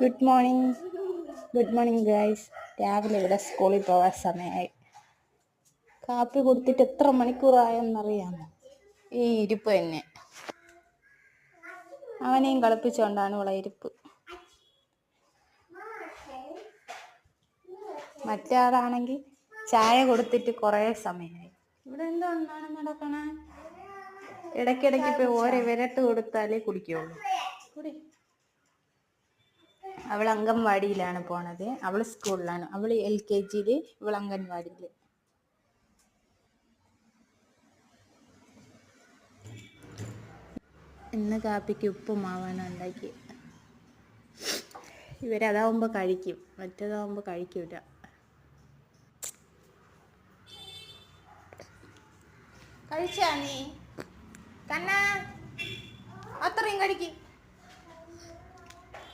Good morning guys. രാവിലെ ഇവിടെ സ്കൂളിൽ പോകാൻ സമയമായി. കാപ്പി കൊടുത്തിട്ട് എത്ര മണിക്കൂറായെന്നറിയാമോ? ഈ ഇരിപ്പ് തന്നെ. അവനെയും കളിപ്പിച്ചുകൊണ്ടാണ് ഇവിടെ ഇരിപ്പ്. മറ്റേതാണെങ്കിൽ ചായ കൊടുത്തിട്ട് കുറേ സമയമായി. ഇവിടെ എന്താണ് നടക്കണേ? ഇടയ്ക്കിടയ്ക്ക് ഇപ്പോൾ ഓരോ വിരട്ട് കൊടുത്താലേ കുടിക്കുള്ളൂ. അവൾ അംഗൻവാടിയിലാണ് പോണത്. അവൾ സ്കൂളിലാണ്. അവൾ LKG, ഇവൾ അംഗൻവാടിയിൽ. ഇന്ന് കാപ്പിക്ക് ഉപ്പുമാവാണ് ഉണ്ടാക്കി. ഇവരതാവുമ്പോൾ കഴിക്കും, മറ്റേതാവുമ്പോൾ കഴിക്കൂല. കഴിച്ചാ നീ കണ്ണാ? അത്രയും കഴിക്കും.